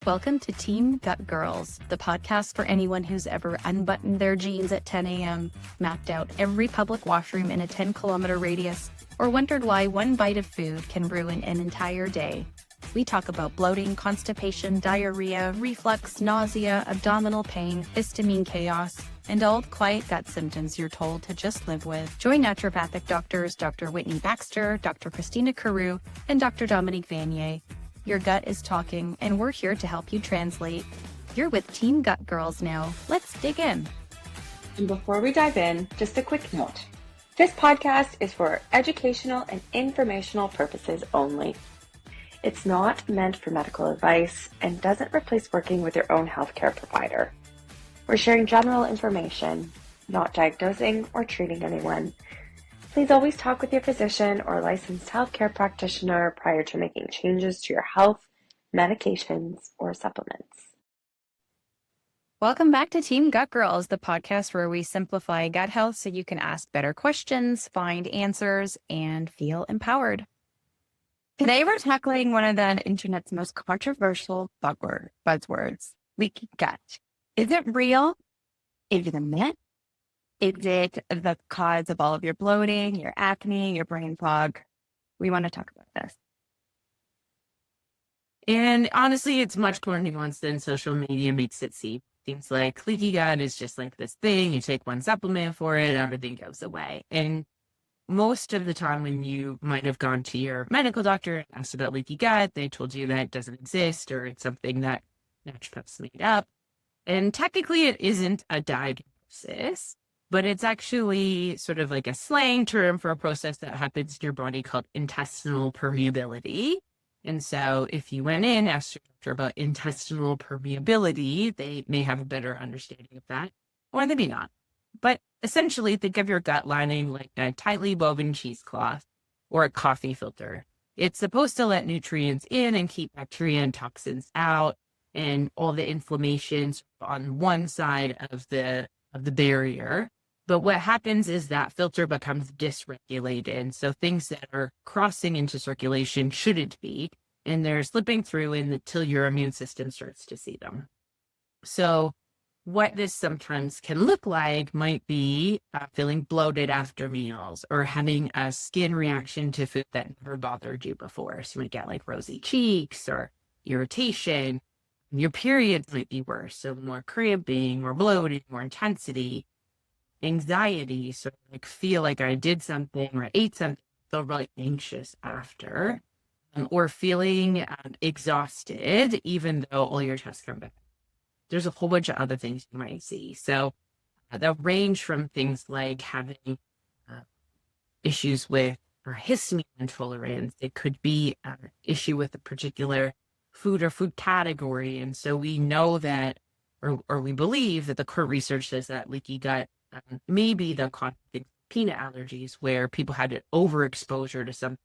Welcome to Team Gut Girls, the podcast for anyone who's ever unbuttoned their jeans at 10 a.m., mapped out every public washroom in a 10-kilometer radius, or wondered why one bite of food can ruin an entire day. We talk about bloating, constipation, diarrhea, reflux, nausea, abdominal pain, histamine chaos, and all the quiet gut symptoms you're told to just live with. Join naturopathic doctors Dr. Whitney Baxter, Dr. Christina Carew, and Dr. Dominique Vanier. Your gut is talking, and we're here to help you translate. You're with Team Gut Girls now. Let's dig in. And before we dive in, just a quick note. This podcast is for educational and informational purposes only. It's not meant for medical advice and doesn't replace working with your own healthcare provider. We're sharing general information, not diagnosing or treating anyone. Please always talk with your physician or licensed healthcare practitioner prior to making changes to your health, medications, or supplements. Welcome back to Team Gut Girls, the podcast where we simplify gut health so you can ask better questions, find answers, and feel empowered. Today we're tackling one of the internet's most controversial buzzwords, leaky gut. Is it real? Is it a myth? Is it the cause of all of your bloating, your acne, your brain fog? We want to talk about this. And honestly, it's much more nuanced than social media makes it seem. Seems like leaky gut is just like this thing. You take one supplement for it, and everything goes away. And most of the time when you might have gone to your medical doctor and asked about leaky gut, they told you that it doesn't exist or it's something that naturopaths made up. And technically it isn't a diagnosis, but it's actually sort of like a slang term for a process that happens in your body called intestinal permeability. And so if you went in, asked your doctor about intestinal permeability, they may have a better understanding of that, or they may not. But essentially, think of your gut lining like a tightly woven cheesecloth or a coffee filter. It's supposed to let nutrients in and keep bacteria and toxins out, and all the inflammations on one side of the barrier. But what happens is that filter becomes dysregulated. So things that are crossing into circulation shouldn't be, and they're slipping through until your immune system starts to see them. So what this sometimes can look like might be feeling bloated after meals or having a skin reaction to food that never bothered you before. So you might get like rosy cheeks or irritation. Your periods might be worse. So more cramping, more bloating, more intensity, anxiety. So like feel like I did something or I ate something, feel really anxious after, or feeling exhausted, even though all your tests come back. There's a whole bunch of other things you might see. So they'll range from things like having issues with or histamine intolerance. It could be an issue with a particular food or food category. And so we know that, or we believe that the current research says that leaky gut may be the cause of peanut allergies, where people had an overexposure to something,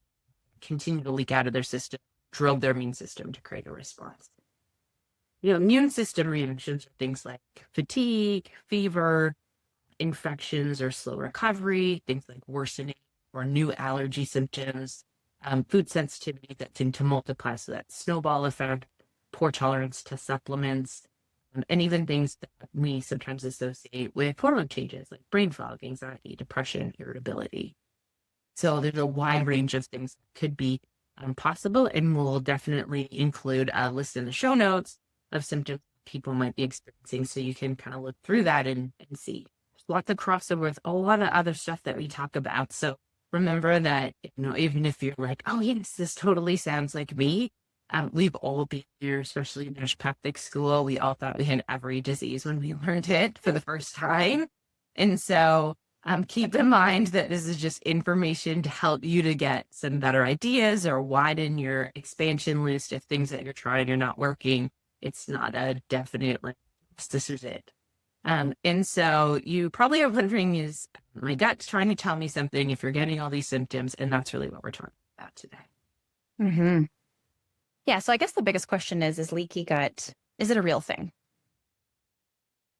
continue to leak out of their system, drove their immune system to create a response. Immune system reactions are things like fatigue, fever, infections or slow recovery, things like worsening or new allergy symptoms, food sensitivity that tend to multiply, so that snowball effect, poor tolerance to supplements, and even things that we sometimes associate with hormone changes like brain fog, anxiety, depression, irritability. So there's a wide range of things that could be possible, and we'll definitely include a list in the show notes of symptoms people might be experiencing, so you can kind of look through that and see. There's lots of crossover with a lot of other stuff that we talk about. So remember that, even if you're like, oh yes, this totally sounds like me, we've all been here, especially in naturopathic school. We all thought we had every disease when we learned it for the first time. And so keep in mind that this is just information to help you to get some better ideas or widen your expansion list if things that you're trying are not working. It's not a definite, like, this is it. And so you probably are wondering, is my gut trying to tell me something if you're getting all these symptoms? And that's really what we're talking about today. Mm-hmm. Yeah, so I guess the biggest question is leaky gut, is it a real thing?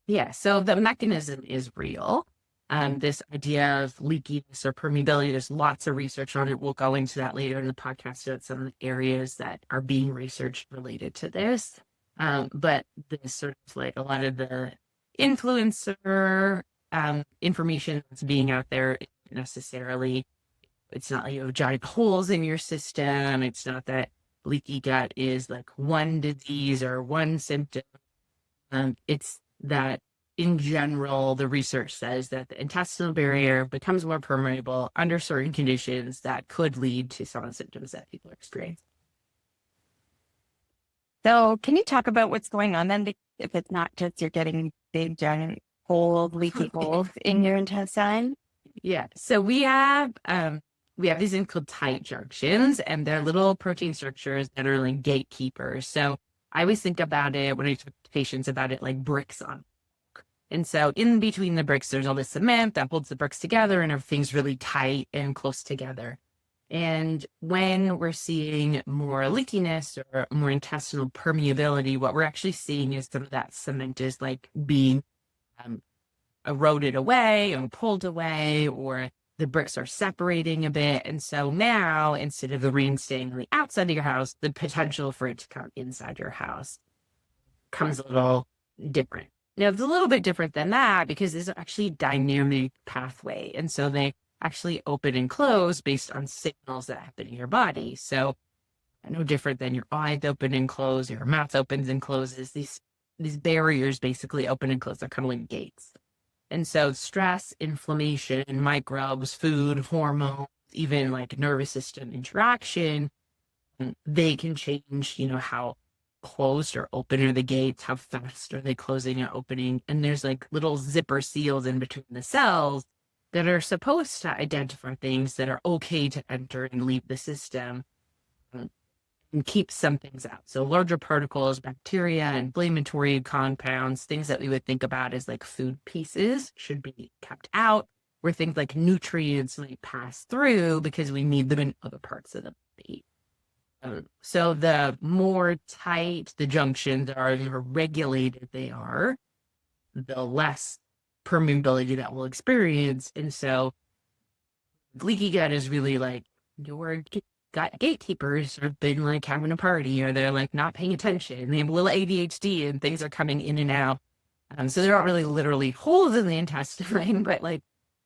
Yeah, so the mechanism is real. This idea of leakiness or permeability, there's lots of research on it. We'll go into that later in the podcast about some of the areas that are being researched related to this. But the sort of like a lot of the influencer information that's being out there necessarily, it's not like you have giant holes in your system. It's not that leaky gut is like one disease or one symptom. It's that in general, the research says that the intestinal barrier becomes more permeable under certain conditions that could lead to some of the symptoms that people experience. So can you talk about what's going on then? If it's not just you're getting big, giant holes, leaky holes in your intestine? Yeah. So we have these things called tight junctions, and they're little protein structures that are like gatekeepers. So I always think about it when I talk to patients about it like bricks on. And so in between the bricks, there's all this cement that holds the bricks together, and everything's really tight and close together. And when we're seeing more leakiness or more intestinal permeability, what we're actually seeing is some of that cement is like being eroded away or pulled away, or the bricks are separating a bit. And so now, instead of the rain staying on the outside of your house, the potential for it to come inside your house comes a little different. Now, it's a little bit different than that because it's actually a dynamic pathway. And so they actually open and close based on signals that happen in your body. So no different than your eyes open and close, your mouth opens and closes. These barriers basically open and close. They're kind of like gates. And so stress, inflammation, microbes, food, hormones, even like nervous system interaction, they can change, how closed or open are the gates, how fast are they closing and opening. And there's like little zipper seals in between the cells that are supposed to identify things that are okay to enter and leave the system and keep some things out. So larger particles, bacteria, inflammatory compounds, things that we would think about as like food pieces should be kept out, where things like nutrients might pass through because we need them in other parts of the body. So the more tight the junctions are, the more regulated they are, the less permeability that we'll experience. And so leaky gut is really like your gut gatekeepers have been like having a party, or they're like not paying attention. They have a little ADHD and things are coming in and out. So they're not really literally holes in the intestine, but like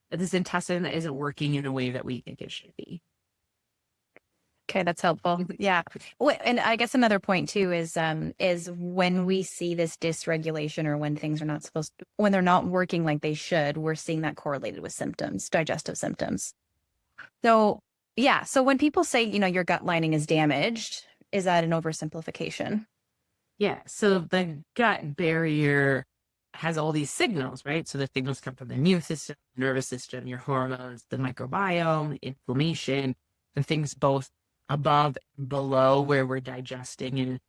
this intestine that isn't working in a way that we think it should be. Okay, that's helpful. Yeah. And I guess another point too is when we see this dysregulation, or when things are not when they're not working like they should, we're seeing that correlated with symptoms, digestive symptoms. So yeah. So when people say, your gut lining is damaged, is that an oversimplification? Yeah. So the gut barrier has all these signals, right? So the signals come from the immune system, nervous system, your hormones, the microbiome, inflammation, and things both above and below where we're digesting and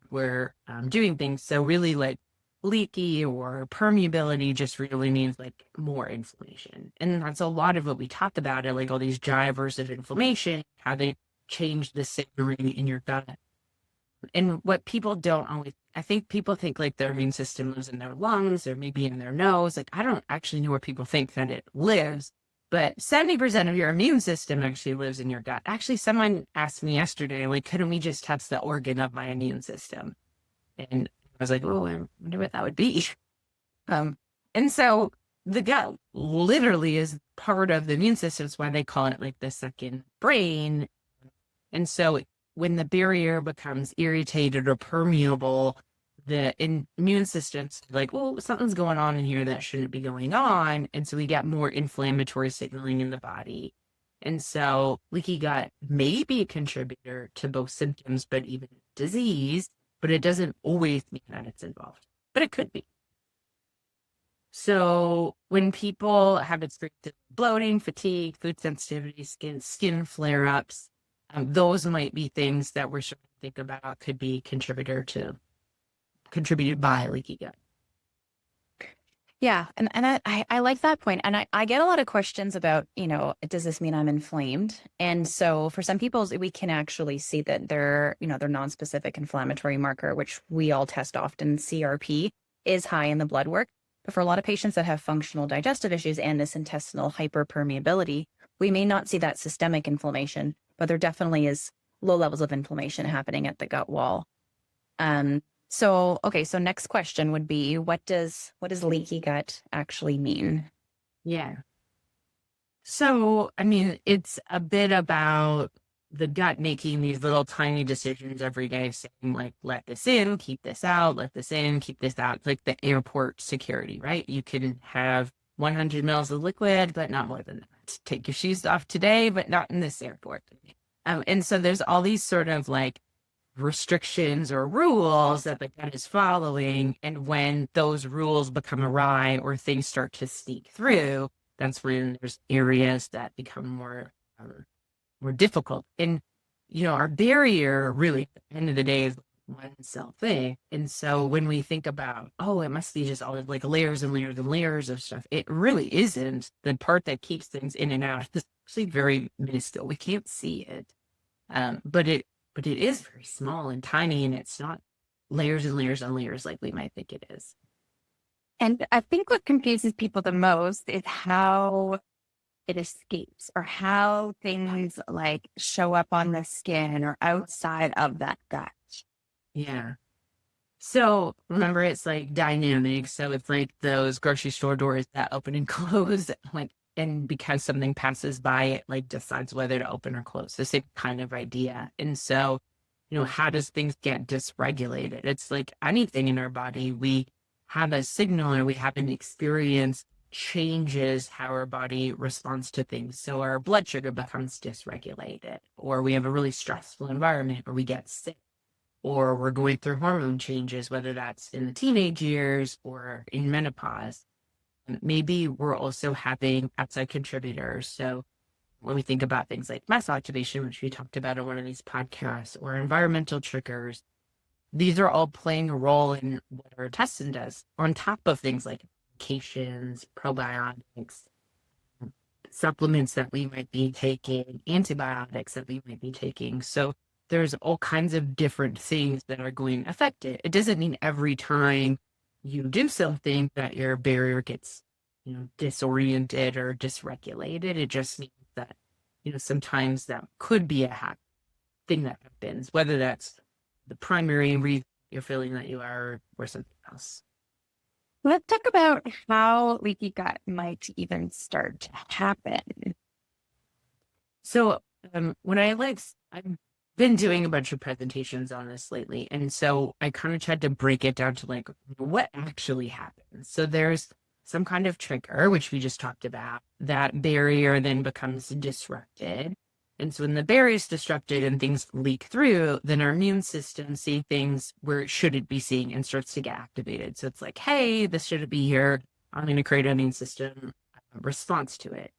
we're doing things. So really like leaky or permeability just really means like more inflammation. And that's a lot of what we talked about, like all these drivers of inflammation, how they change the signaling in your gut. And what people don't always, I think people think like their immune system lives in their lungs or maybe in their nose. Like I don't actually know where people think that it lives. But 70% of your immune system actually lives in your gut. Actually, someone asked me yesterday, like, couldn't we just test the organ of my immune system? And I was like, oh, I wonder what that would be. And so the gut literally is part of the immune system. That's why they call it like the second brain. And so when the barrier becomes irritated or permeable, the immune system's like, well, something's going on in here that shouldn't be going on. And so we get more inflammatory signaling in the body. And so leaky gut may be a contributor to both symptoms, but even disease, but it doesn't always mean that it's involved, but it could be. So when people have experienced bloating, fatigue, food sensitivity, skin flare-ups, those might be things that we're starting to think about could be contributed by leaky gut. Yeah. And I like that point. And I get a lot of questions about, does this mean I'm inflamed? And so for some people, we can actually see that their non-specific inflammatory marker, which we all test often, CRP, is high in the blood work. But for a lot of patients that have functional digestive issues and this intestinal hyperpermeability, we may not see that systemic inflammation, but there definitely is low levels of inflammation happening at the gut wall. So, okay, so next question would be, what does leaky gut actually mean? Yeah. So, I mean, it's a bit about the gut making these little tiny decisions every day, saying like, let this in, keep this out, let this in, keep this out. It's like the airport security, right? You can have 100 mils of liquid, but not more than that. Take your shoes off today, but not in this airport. And so there's all these sort of like restrictions or rules that the gut is following. And when those rules become awry or things start to sneak through, that's when there's areas that become more difficult. And, our barrier really, at the end of the day, is one cell thing. And so when we think about, oh, it must be just all like layers and layers and layers of stuff, it really isn't. The part that keeps things in and out is actually very minuscule. We can't see it. But it is very small and tiny, and it's not layers and layers and layers like we might think it is. And I think what confuses people the most is how it escapes, or how things like show up on the skin or outside of that gut. Yeah. So remember, it's like dynamic. So it's like those grocery store doors that open and close, and because something passes by, it like decides whether to open or close. The same kind of idea. And so, how does things get dysregulated? It's like anything in our body. We have a signal, or we have an experience changes how our body responds to things. So our blood sugar becomes dysregulated, or we have a really stressful environment, or we get sick, or we're going through hormone changes, whether that's in the teenage years or in menopause. Maybe we're also having outside contributors. So when we think about things like mass activation, which we talked about in one of these podcasts, or environmental triggers, these are all playing a role in what our intestine does, on top of things like medications, probiotics, supplements that we might be taking, antibiotics that we might be taking. So there's all kinds of different things that are going to affect it. It doesn't mean every time you do something that your barrier gets, disoriented or dysregulated. It just means that, sometimes that could be a thing that happens, whether that's the primary reason you're feeling that you are, or something else. Let's talk about how leaky gut might even start to happen. So I've been doing a bunch of presentations on this lately. And so I kind of tried to break it down to like, what actually happens. So there's some kind of trigger, which we just talked about. That barrier then becomes disrupted. And so when the barrier is disrupted and things leak through, then our immune system sees things where it shouldn't be seeing and starts to get activated. So it's like, hey, this shouldn't be here. I'm going to create an immune system response to it.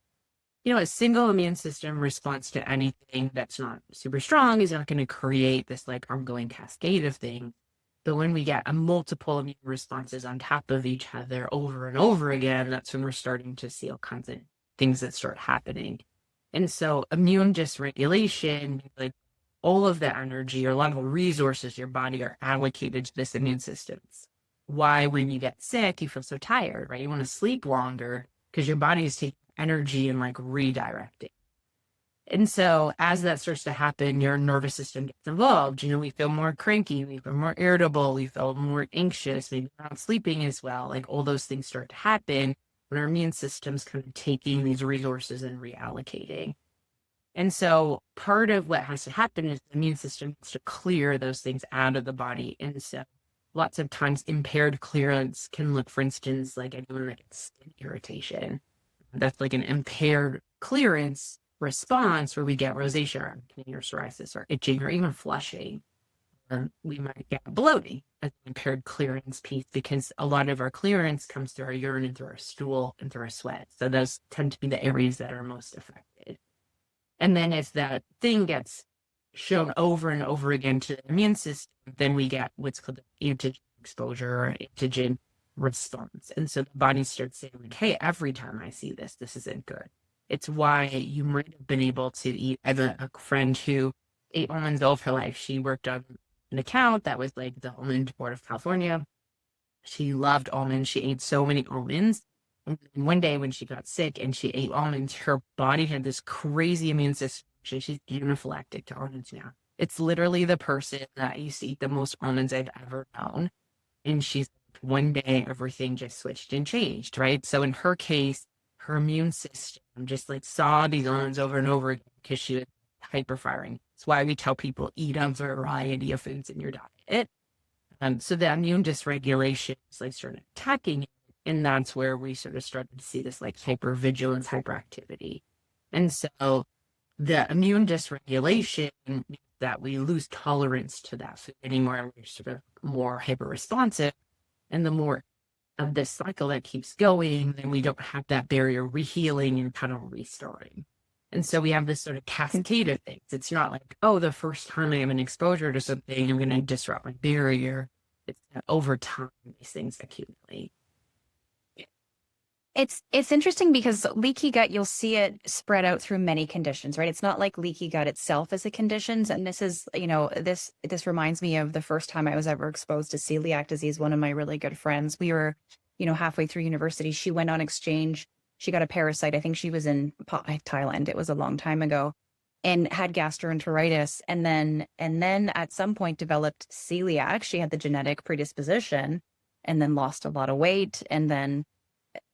A single immune system response to anything that's not super strong is not going to create this like ongoing cascade of things. But when we get a multiple immune responses on top of each other over and over again, that's when we're starting to see all kinds of things that start happening. And so immune dysregulation, like all of the energy or a lot of the resources your body are allocated to this immune system. Why, when you get sick, you feel so tired, right? You want to sleep longer because your body is taking energy and like redirecting. And so as that starts to happen, your nervous system gets involved. We feel more cranky, we feel more irritable, we feel more anxious, maybe not sleeping as well. Like all those things start to happen when our immune system's kind of taking these resources and reallocating. And so part of what has to happen is the immune system has to clear those things out of the body. And so lots of times impaired clearance can look, for instance, like anyone that gets skin irritation. That's like an impaired clearance response where we get rosacea or acne or psoriasis or itching or even flushing. We might get bloating as an impaired clearance piece because a lot of our clearance comes through our urine and through our stool and through our sweat. So those tend to be the areas that are most affected. And then as that thing gets shown over and over again to the immune system, then we get what's called antigen exposure or antigen response. And so the body starts saying like, hey, every time I see this, this isn't good. It's why you might have been able to eat. I have a friend who ate almonds all of her life. She worked on an account that was like the Almond Board of California. She loved almonds. She ate so many almonds. And one day when she got sick and she ate almonds, her body had this crazy immune system. She's anaphylactic to almonds now. It's literally the person that used to eat the most almonds I've ever known. And she's one day everything just switched and changed, right? So in her case, her immune system just like saw these almonds over and over again because she was hyperfiring. That's why we tell people eat a variety of foods in your diet. So the immune dysregulation is like started attacking it, and that's where we sort of started to see this like hypervigilance, hyperactivity. And so the immune dysregulation means that we lose tolerance to that food anymore. We're sort of more hyper responsive, and the more of this cycle that keeps going, then we don't have that barrier rehealing and kind of restoring. And so we have this sort of cascade of things. It's not like, oh, the first time I have an exposure to something, I'm going to disrupt my barrier. It's over time, these things accumulate. It's interesting because leaky gut, you'll see it spread out through many conditions, right? It's not like leaky gut itself as a condition. And this is, this reminds me of the first time I was ever exposed to celiac disease. One of my really good friends, we were, halfway through university, she went on exchange. She got a parasite. I think she was in Thailand. It was a long time ago, and had gastroenteritis. And then at some point developed celiac. She had the genetic predisposition and then lost a lot of weight. And then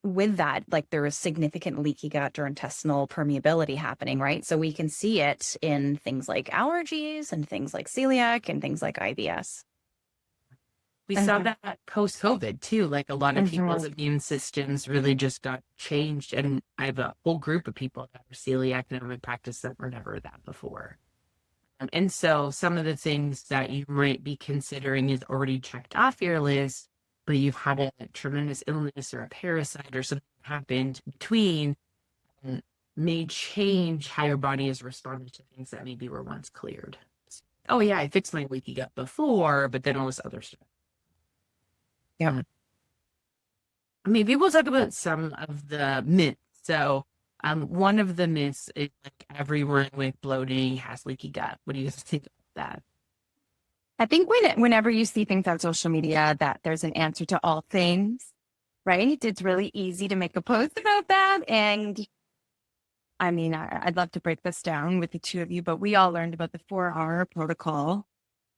with that, like there was significant leaky gut or intestinal permeability happening, right? So we can see it in things like allergies and things like celiac and things like IBS. We saw that post-COVID too. Like a lot of people's immune systems really just got changed. And I have a whole group of people that are celiac and have practiced that were never that before. And so some of the things that you might be considering is already checked off your list, but you've had a tremendous illness or a parasite or something happened between, may change how your body has responded to things that maybe were once cleared. Oh yeah, I fixed my leaky gut before, but then all this other stuff. Yeah. Maybe we'll talk about some of the myths. So one of the myths is like everyone with bloating has leaky gut. What do you think of that? I think whenever you see things on social media that there's an answer to all things, right? It's really easy to make a post about that. And I mean, I'd love to break this down with the two of you, but we all learned about the 4-hour protocol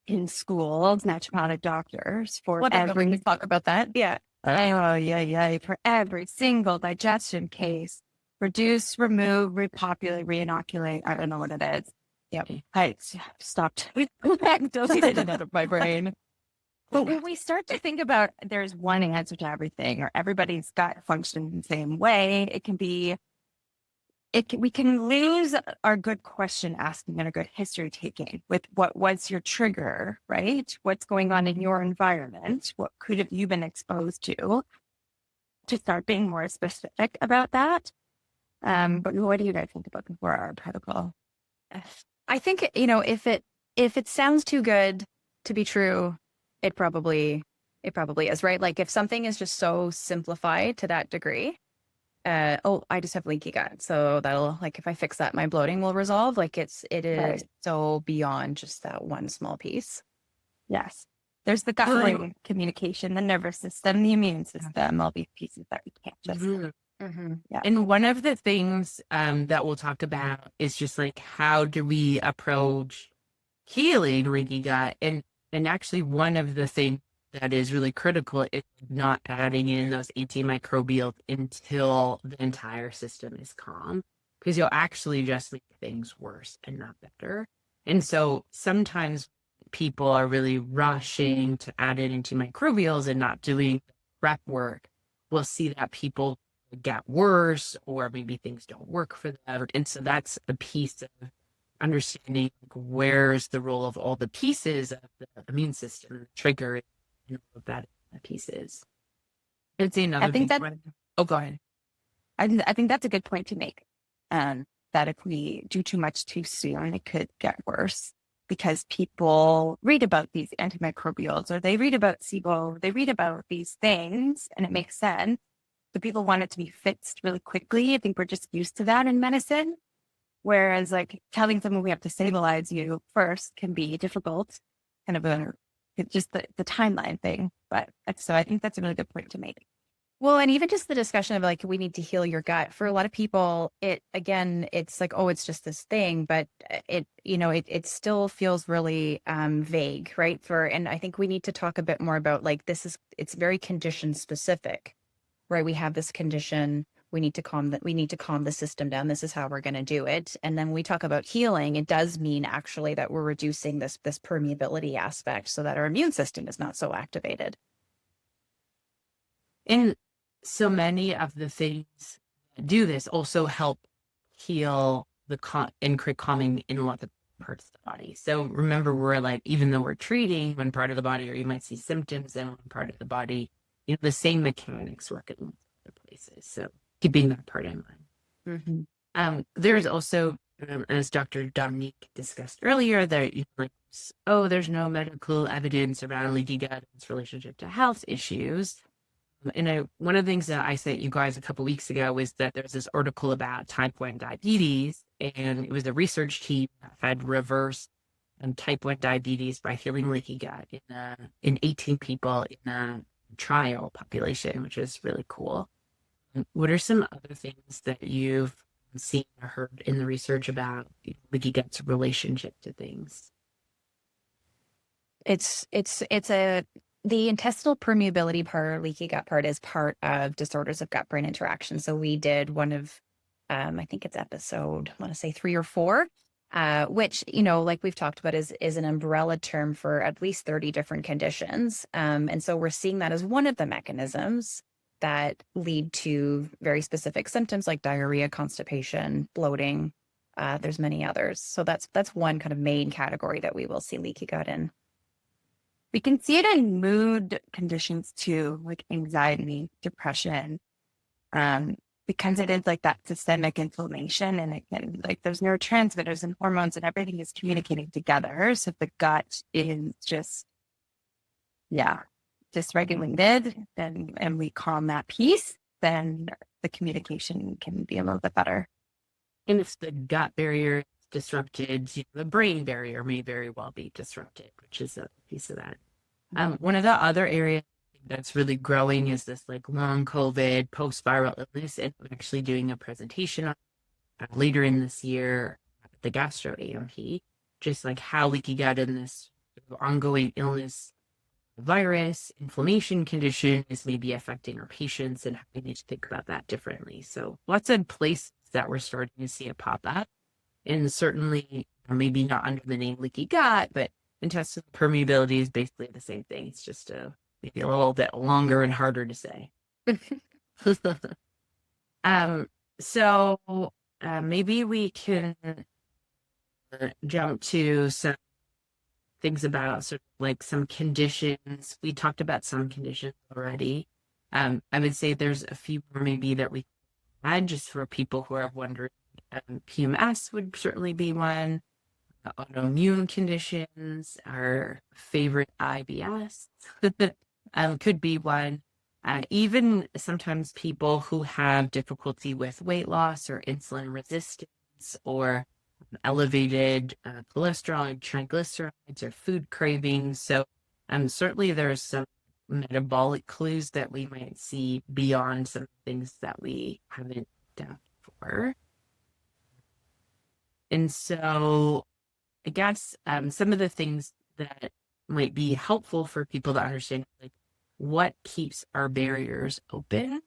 in school as naturopathic doctors for every talk about that. Yeah. Oh, yeah. For every single digestion case, reduce, remove, repopulate, reinoculate. I don't know what it is. Yeah. I stopped. Deleted it out of my brain. But when we start to think about there's one answer to everything, or everybody's gut functions the same way, we can lose our good question asking and a good history taking with what was your trigger, right? What's going on in your environment? What could have you been exposed to start being more specific about that? But what do you guys think about the 4-hour protocol? I think, if it sounds too good to be true, it probably is, right? Like if something is just so simplified to that degree, I just have leaky gut. So that'll, like, if I fix that, my bloating will resolve. Like it is so beyond just that one small piece. Yes. There's the gut-brain communication, the nervous system, the immune system, all these pieces that we can't just... Yeah. And one of the things that we'll talk about is just like, how do we approach healing leaky gut? And actually one of the things that is really critical is not adding in those antimicrobials until the entire system is calm, because you'll actually just make things worse and not better. And so sometimes people are really rushing to add in antimicrobials and not doing prep work. We'll see that people get worse, or maybe things don't work for them. And so that's a piece of understanding where's the role of all the pieces of the immune system, the trigger, and all of that pieces. I'd say another thing. Oh, go ahead. I think that's a good point to make. That if we do too much too soon, it could get worse, because people read about these antimicrobials, or they read about SIBO, they read about these things, and it makes sense. So people want it to be fixed really quickly. I think we're just used to that in medicine. Whereas like telling someone we have to stabilize you first can be difficult, kind of just the timeline thing. But so I think that's a really good point to make. Well, and even just the discussion of like, we need to heal your gut. For a lot of people, it's like, oh, it's just this thing, but it still feels really vague, right? And I think we need to talk a bit more about like, it's very condition specific, right? We have this condition. We need to calm the system down. This is how we're going to do it. And then when we talk about healing, it does mean actually that we're reducing this permeability aspect so that our immune system is not so activated. And so many of the things that do this also help heal and create calming in a lot of parts of the body. So remember, we're like, even though we're treating one part of the body, or you might see symptoms in one part of the body, the same mechanics work in other places. So keeping that part in mind. Mm-hmm. There's also, as Dr. Dominique discussed earlier, that there's no medical evidence around leaky gut and its relationship to health issues. And one of the things that I sent you guys a couple weeks ago was that there's this article about type 1 diabetes, and it was a research team that had reversed type 1 diabetes by healing leaky gut in 18 people in a trial population, which is really cool. What are some other things that you've seen or heard in the research about leaky gut's relationship to things? The intestinal permeability part, or leaky gut part, is part of disorders of gut-brain interaction. So we did one of, I think it's episode, I want to say 3 or 4, which, like we've talked about, is an umbrella term for at least 30 different conditions. And so we're seeing that as one of the mechanisms that lead to very specific symptoms like diarrhea, constipation, bloating. There's many others. So that's one kind of main category that we will see leaky gut in. We can see it in mood conditions too, like anxiety, depression, because it is like that systemic inflammation, and it can, like, those neurotransmitters and hormones and everything is communicating together. So if the gut is just dysregulated, and we calm that piece, then the communication can be a little bit better. And if the gut barrier is disrupted, the brain barrier may very well be disrupted, which is a piece of that. One of the other areas that's really growing is this like long COVID post-viral illness, and I'm actually doing a presentation on later in this year at the Gastro AMP, just like how leaky gut and this ongoing illness, virus, inflammation condition is maybe affecting our patients, and how we need to think about that differently. So lots of places that we're starting to see it pop up, and certainly, or maybe not under the name leaky gut, but intestinal permeability is basically the same thing. It's just maybe a little bit longer and harder to say. So maybe we can jump to some things about sort of like some conditions. We talked about some conditions already. I would say there's a few more maybe that we add just for people who are wondering. PMS would certainly be one. Autoimmune conditions, our favorite IBS could be one. Even sometimes people who have difficulty with weight loss or insulin resistance or elevated cholesterol, triglycerides, or food cravings. So certainly there's some metabolic clues that we might see beyond some things that we haven't done before. And so I guess some of the things that might be helpful for people to understand, like, what keeps our barriers open.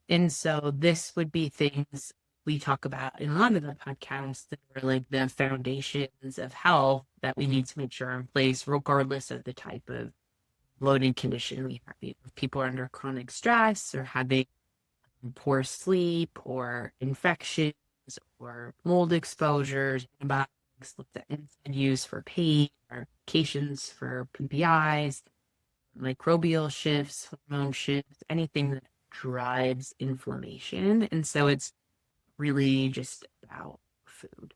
And so this would be things we talk about in a lot of the podcasts that are like the foundations of health that we need to make sure are in place, regardless of the type of bloating condition we have. If people are under chronic stress or having poor sleep or infections or mold exposures, antibiotics, looked at inside use for pain, or medications for PPIs, microbial shifts, hormone shifts, anything that drives inflammation. And so it's really just about food.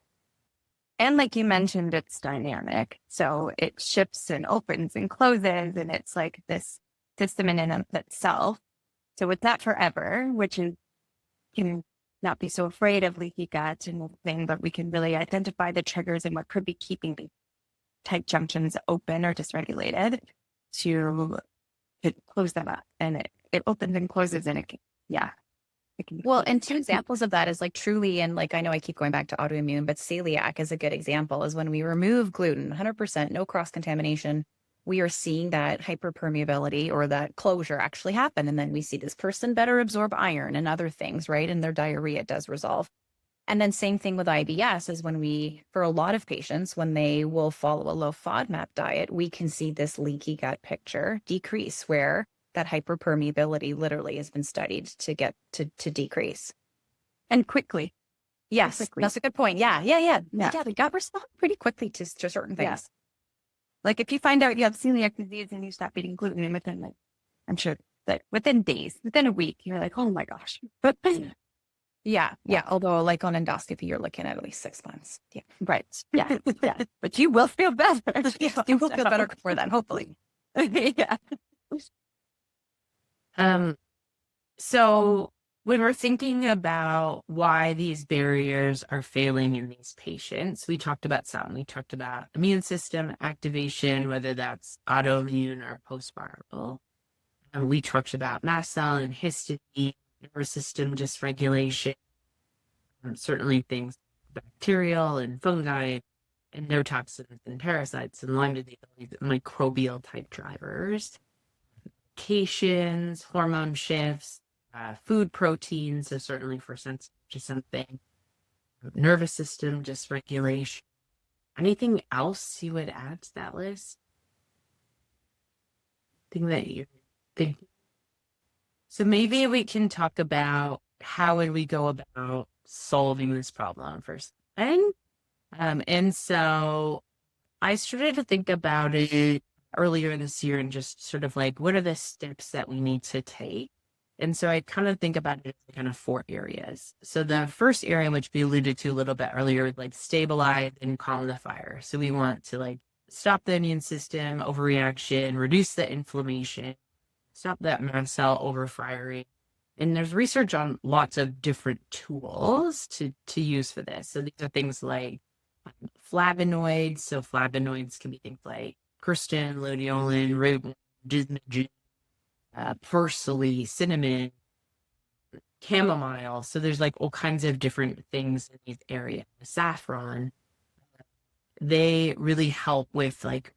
And like you mentioned, it's dynamic. So it shifts and opens and closes, and it's like this system in and of itself. So it's not forever, which is, can not be so afraid of leaky gut and everything, but we can really identify the triggers and what could be keeping the tight junctions open or dysregulated to close them up. And it opens and closes and it can, it can be Well, and two examples of that is like truly, and like I know I keep going back to autoimmune, but celiac is a good example, is when we remove gluten, 100%, no cross contamination, we are seeing that hyperpermeability or that closure actually happen. And then we see this person better absorb iron and other things, right? And their diarrhea does resolve. And then same thing with IBS is when we, for a lot of patients, when they will follow a low FODMAP diet, we can see this leaky gut picture decrease where that hyperpermeability literally has been studied to get to decrease. and quickly. Yes, Quickly. that's a good point. Yeah. The gut responds pretty quickly to certain things. Yeah. Like if you find out you have celiac disease and you stop eating gluten, and within like, I'm sure that within days, within a week, you're like, oh my gosh. But Yeah. Although like on endoscopy, you're looking at least 6 months. Yeah. right. Yeah. Yeah. But you will feel better. You will feel better before then, hopefully. Yeah. So when we're thinking about why these barriers are failing in these patients, we talked about some. We talked about immune system activation, whether that's autoimmune or post-viral. And we talked about mast cell and histamine, nervous system dysregulation, certainly things bacterial and fungi, and endotoxins and parasites and Lyme disease, microbial type drivers, medications, hormone shifts, food proteins, so certainly for sensitive to something, nervous system dysregulation. Anything else you would add to that list? Thing that you think? So maybe we can talk about how would we go about solving this problem first. And so I started to think about it earlier this year and just sort of like, what are the steps that we need to take? And so I kind of think about it as kind of 4 areas. So the first area, which we alluded to a little bit earlier, like stabilize and calm the fire. So we want to like stop the immune system overreaction, reduce the inflammation, stop that mast cell overfiring. And there's research on lots of different tools to use for this. So these are things like flavonoids. So flavonoids can be things like quercetin, luteolin, rutin, gismagin, parsley, cinnamon, chamomile. So there's like all kinds of different things in these areas. Saffron, they really help with like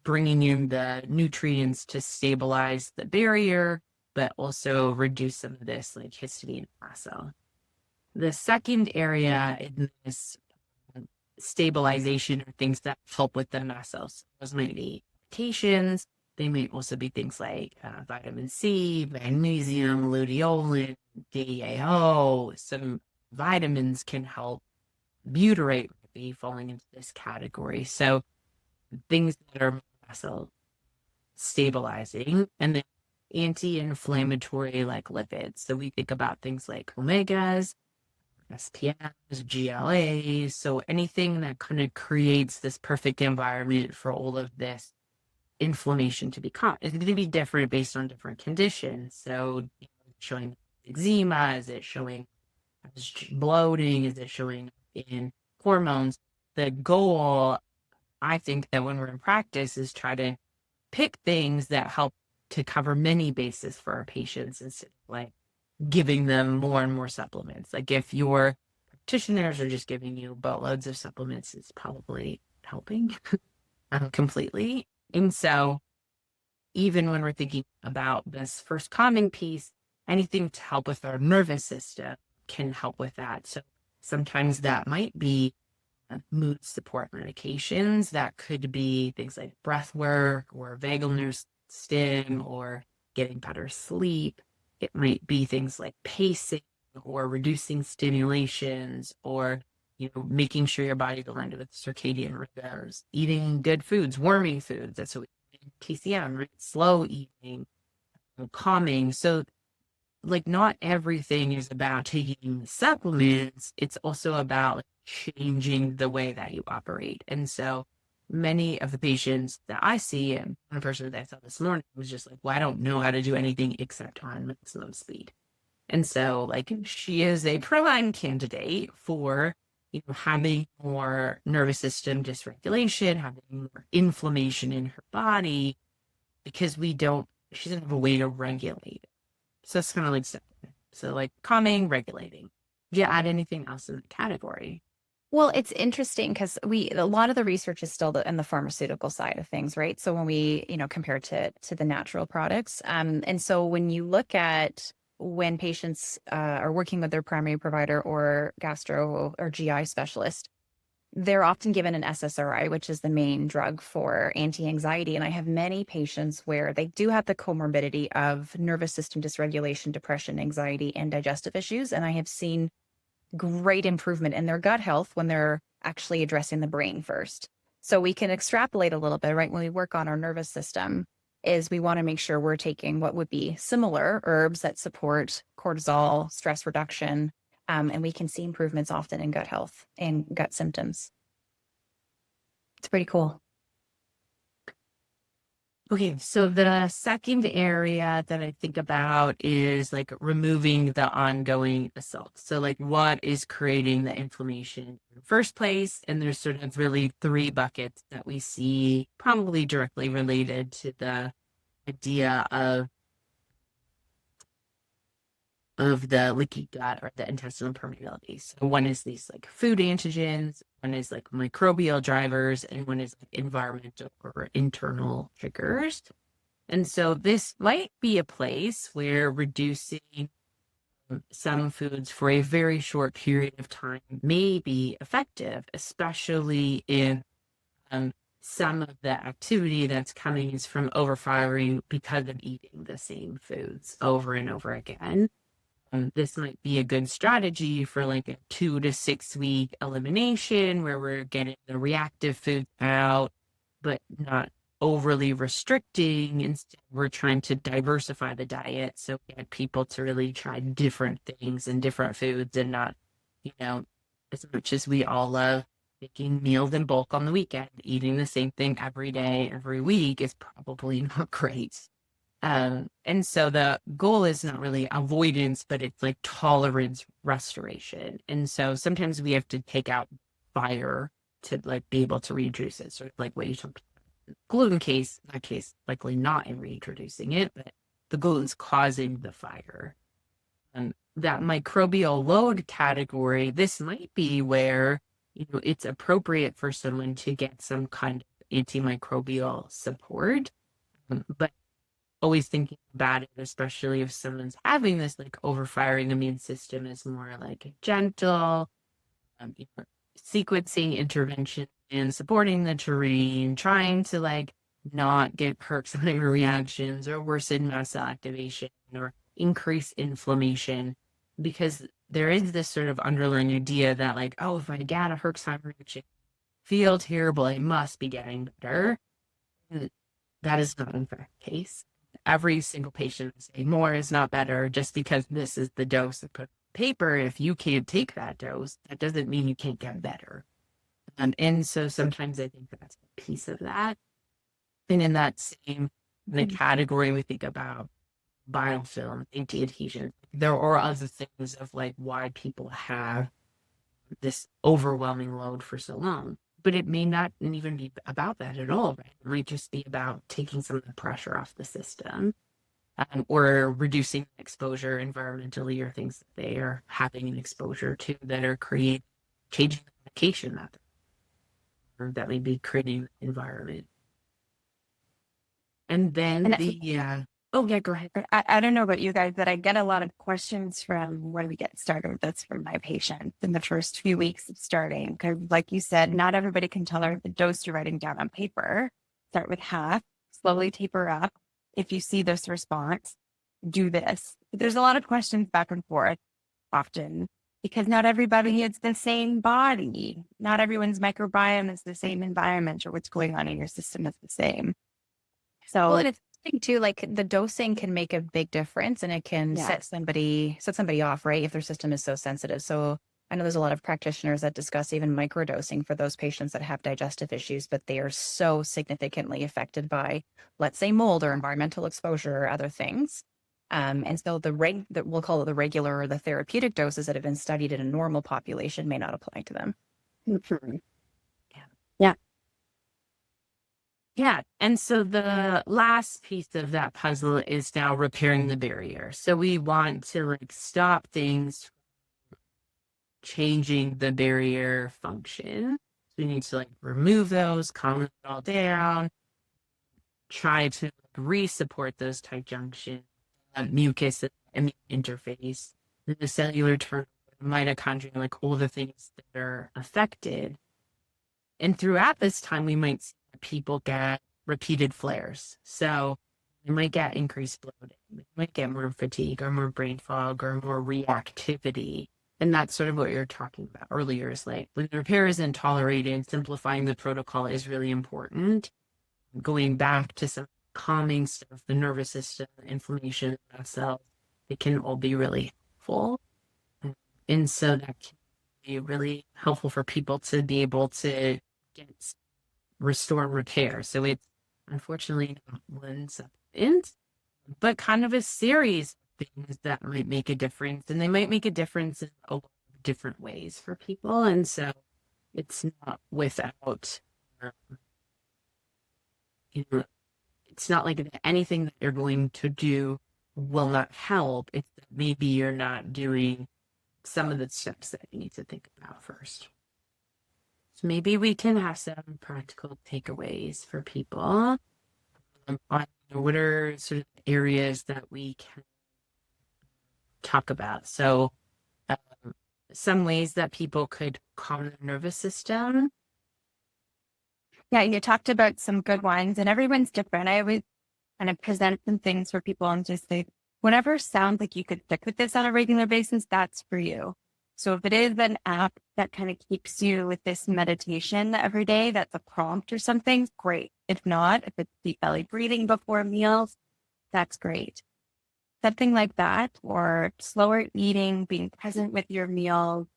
bringing in the nutrients to stabilize the barrier, but also reduce some of this like histamine and mast cell. The second area in this stabilization are things that help with the mast cells. Those might be medications. They might also be things like vitamin C, magnesium, luteolin, DAO. Some vitamins can help. Butyrate might be falling into this category. So things that are mast cell stabilizing, and then anti-inflammatory like lipids. So we think about things like omegas, SPMs, GLAs. So anything that kind of creates this perfect environment for all of this inflammation to be calm. It's going to be different based on different conditions. So showing eczema, is it showing bloating, is it showing in hormones? The goal, I think, that when we're in practice is try to pick things that help to cover many bases for our patients instead of like giving them more and more supplements. Like if your practitioners are just giving you boatloads of supplements, it's probably helping completely. And so even when we're thinking about this first calming piece, anything to help with our nervous system can help with that. So sometimes that might be mood support medications. That could be things like breath work or vagal nerve stim or getting better sleep. It might be things like pacing or reducing stimulations or making sure your body's aligned with circadian rhythms, eating good foods, warming foods. That's what we TCM, right? Slow eating, calming. So like not everything is about taking supplements. It's also about like, changing the way that you operate. And so many of the patients that I see, and one person that I saw this morning was just like, well, I don't know how to do anything except on maximum speed. And so like she is a prime candidate for having more nervous system dysregulation, having more inflammation in her body, because she doesn't have a way to regulate it. So it's kind of like, so like calming, regulating. Do you add anything else in the category? Well, it's interesting because a lot of the research is still in the pharmaceutical side of things, right? So when we, compare to the natural products, and so when you look at when patients are working with their primary provider or gastro or GI specialist, they're often given an SSRI, which is the main drug for anti-anxiety. And I have many patients where they do have the comorbidity of nervous system dysregulation, depression, anxiety, and digestive issues. And I have seen great improvement in their gut health when they're actually addressing the brain first. So we can extrapolate a little bit, right? When we work on our nervous system, is we want to make sure we're taking what would be similar herbs that support cortisol, stress reduction, and we can see improvements often in gut health and gut symptoms. It's pretty cool. Okay, so the second area that I think about is like removing the ongoing assault. So like what is creating the inflammation in the first place? And there's sort of really three buckets that we see probably directly related to the idea of the leaky gut or the intestinal permeability. So one is these like food antigens, one is like microbial drivers, and one is like environmental or internal triggers. And so this might be a place where reducing some foods for a very short period of time may be effective, especially in some of the activity that's coming is from overfiring because of eating the same foods over and over again. This might be a good strategy for like a 2 to 6 week elimination where we're getting the reactive food out, but not overly restricting. Instead, we're trying to diversify the diet. So get people to really try different things and different foods and not, as much as we all love making meals in bulk on the weekend, eating the same thing every day, every week is probably not great. And so the goal is not really avoidance, but it's like tolerance restoration. And so sometimes we have to take out fire to like be able to reintroduce it. Sort of like what you talked about. Gluten case, in that case, likely not in reintroducing it, but the gluten's causing the fire. That microbial load category, this might be where, it's appropriate for someone to get some kind of antimicrobial support, but always thinking about it, especially if someone's having this like overfiring immune system, is more like a gentle sequencing intervention and supporting the terrain, trying to like not get perk-cytokine reactions or worsen mast cell activation or increase inflammation, because there is this sort of underlying idea that like, oh, if I get a Herxheimer reaction, feel terrible, I must be getting better. That is not in fact the case. Every single patient will say more is not better just because this is the dose of paper. If you can't take that dose, that doesn't mean you can't get better. And so sometimes I think that's a piece of that. And in that same category, we think about biofilm, anti-adhesion. There are other things of like why people have this overwhelming load for so long. But it may not even be about that at all, right? It might just be about taking some of the pressure off the system, or reducing exposure environmentally, or things that they are having an exposure to that are changing the medication that may be creating the environment. And then oh yeah, go ahead. I don't know about you guys, but I get a lot of questions from when we get started with this from my patients in the first few weeks of starting. Because like you said, not everybody can tolerate the dose you're writing down on paper. Start with half, slowly taper up. If you see this response, do this. But there's a lot of questions back and forth often because not everybody is the same body. Not everyone's microbiome is the same environment, or what's going on in your system is the same. So well, and it's too, like the dosing can make a big difference, and it can set somebody off, right? If their system is so sensitive. So I know there's a lot of practitioners that discuss even microdosing for those patients that have digestive issues, but they are so significantly affected by, let's say, mold or environmental exposure or other things. And so we'll call it the regular or the therapeutic doses that have been studied in a normal population may not apply to them. Yeah. Yeah. And so the last piece of that puzzle is now repairing the barrier. So we want to like stop things changing the barrier function. So we need to like remove those, calm it all down, try to re-support those tight junctions, mucus and immune interface, the cellular turnover, mitochondria, like all the things that are affected. And throughout this time, we might see people get repeated flares. So they might get increased bloating, they might get more fatigue or more brain fog or more reactivity. And that's sort of what you're talking about earlier, is like when the repair isn't tolerated, simplifying the protocol is really important. Going back to some calming stuff, the nervous system, inflammation, cells, it can all be really helpful. And so that can be really helpful for people to be able to get restore repair. So it's unfortunately not one supplement, but kind of a series of things that might make a difference. And they might make a difference in a lot of different ways for people. And so it's not without, it's not like anything that you're going to do will not help. It's that maybe you're not doing some of the steps that you need to think about first. So maybe we can have some practical takeaways for people on what are sort of areas that we can talk about. So some ways that people could calm their nervous system. Yeah, you talked about some good ones, and everyone's different. I always kind of present some things for people and just say, whatever sounds like you could stick with this on a regular basis, that's for you. So if it is an app that kind of keeps you with this meditation every day, that's a prompt or something, great. If not, if it's deep belly breathing before meals, that's great. Something like that, or slower eating, being present with your meals,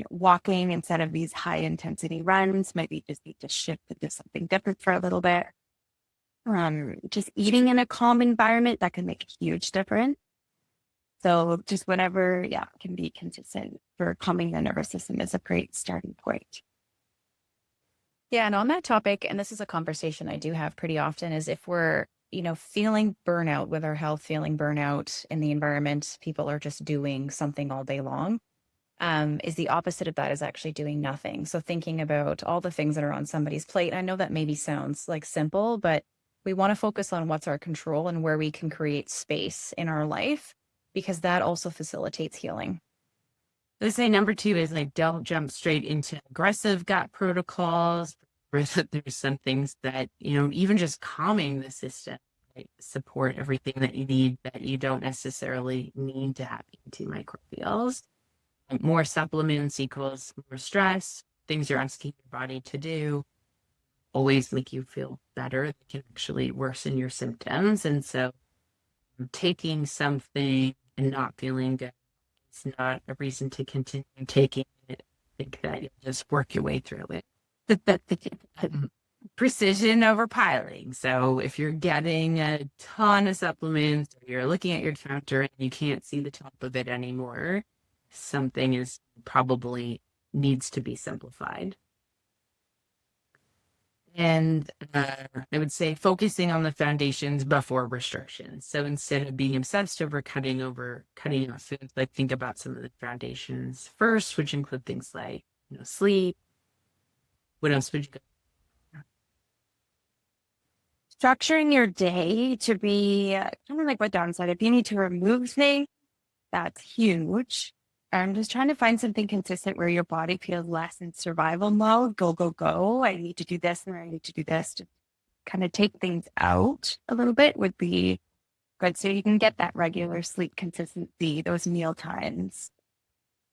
walking instead of these high intensity runs, maybe just need to shift into something different for a little bit. Just eating in a calm environment, that can make a huge difference. So just whatever, can be consistent for calming the nervous system is a great starting point. Yeah, and on that topic, and this is a conversation I do have pretty often, is if we're, feeling burnout with our health, feeling burnout in the environment, people are just doing something all day long, is the opposite of that is actually doing nothing. So thinking about all the things that are on somebody's plate, I know that maybe sounds like simple, but we want to focus on what's our control and where we can create space in our life, because that also facilitates healing. Let's say number 2 is like, don't jump straight into aggressive gut protocols. There's some things that, even just calming the system, support everything that you need, that you don't necessarily need to have antimicrobials. More supplements equals more stress, things you're asking your body to do always make you feel better. They can actually worsen your symptoms. And so taking something and not feeling good, it's not a reason to continue taking it. I think that you'll just work your way through it. Precision over piling. So if you're getting a ton of supplements, or you're looking at your counter and you can't see the top of it anymore, something is probably needs to be simplified. And I would say focusing on the foundations before restrictions. So instead of being obsessed over cutting out foods, like think about some of the foundations first, which include things like, sleep. What else would you go? Structuring your day to be kind of like what Dawn said. If you need to remove things, that's huge. I'm just trying to find something consistent where your body feels less in survival mode. Go, go, go. I need to do this and I need to do this. To kind of take things out a little bit would be good. So you can get that regular sleep consistency, those meal times.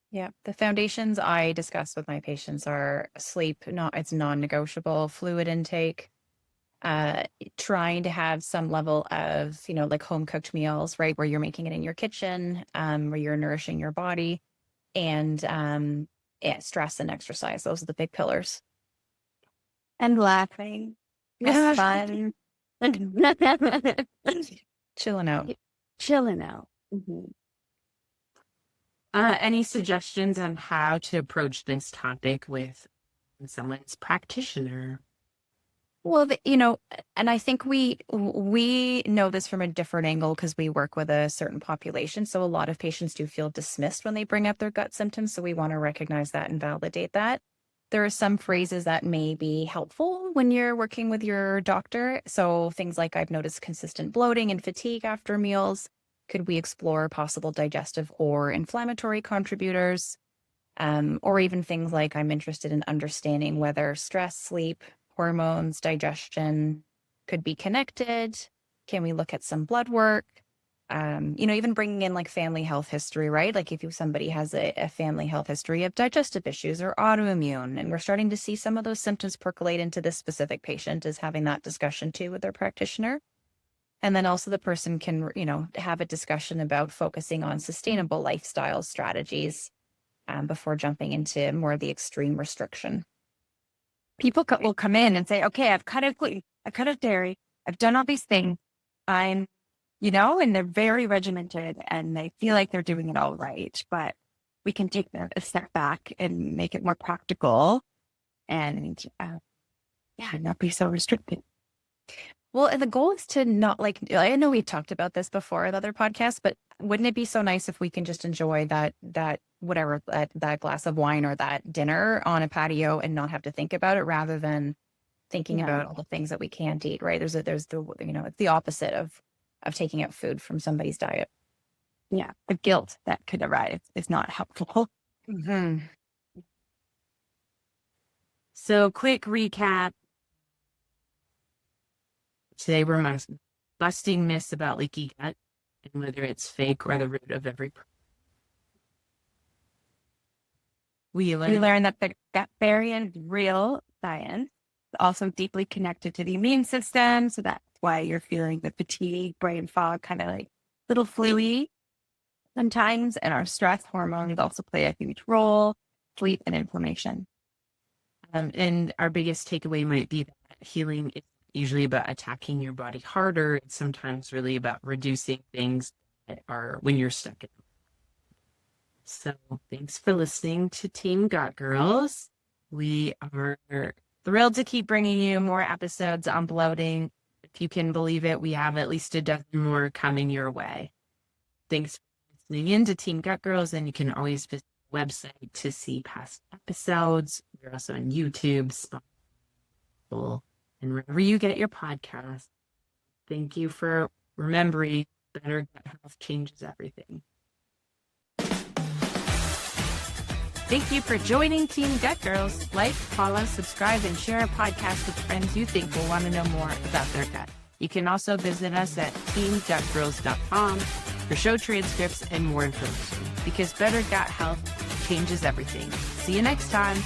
Yeah, the foundations I discuss with my patients are sleep, it's non-negotiable, fluid intake, trying to have some level of, like home cooked meals, right? Where you're making it in your kitchen, where you're nourishing your body, and stress and exercise. Those are the big pillars. And laughing. That's fun. Chilling out. Chilling out. Mm-hmm. Any suggestions on how to approach this topic with someone's practitioner? Well, and I think we know this from a different angle because we work with a certain population. So a lot of patients do feel dismissed when they bring up their gut symptoms. So we want to recognize that and validate that. There are some phrases that may be helpful when you're working with your doctor. So things like, I've noticed consistent bloating and fatigue after meals. Could we explore possible digestive or inflammatory contributors? Or even things like, I'm interested in understanding whether stress, sleep, hormones, digestion could be connected. Can we look at some blood work? Even bringing in like family health history, right? Like if somebody has a family health history of digestive issues or autoimmune, and we're starting to see some of those symptoms percolate into this specific patient, is having that discussion too with their practitioner. And then also the person can, have a discussion about focusing on sustainable lifestyle strategies before jumping into more of the extreme restriction. People will come in and say, okay, I've cut out gluten, I've cut out dairy, I've done all these things. I'm, and they're very regimented and they feel like they're doing it all right. But we can take a step back and make it more practical and, not be so restricted. Well, and the goal is to not I know we've talked about this before in other podcasts, but wouldn't it be so nice if we can just enjoy that glass of wine or that dinner on a patio and not have to think about it, rather than thinking about all the things that we can't eat, right? There's it's the opposite of taking out food from somebody's diet. Yeah. The guilt that could arise is not helpful. Mm-hmm. So quick recap. Today we're busting myths about leaky gut and whether it's fake or the root of every problem. We learned that the gut barrier is real science. It's also deeply connected to the immune system. So that's why you're feeling the fatigue, brain fog, kind of like little fluey sometimes. And our stress hormones also play a huge role, sleep and inflammation. And our biggest takeaway might be that healing is usually about attacking your body harder. It's sometimes really about reducing things that are when you're stuck in. So thanks for listening to Team Gut Girls. We are thrilled to keep bringing you more episodes on bloating. If you can believe it, we have at least a dozen more coming your way. Thanks for listening in to Team Gut Girls, and you can always visit the website to see past episodes. We're also on YouTube, Spotify, and wherever you get your podcast. Thank you for remembering better gut health changes everything. Thank you for joining Team Gut Girls. Like, follow, subscribe, and share our podcast with friends you think will want to know more about their gut. You can also visit us at teamgutgirls.com for show transcripts and more information, because better gut health changes everything. See you next time.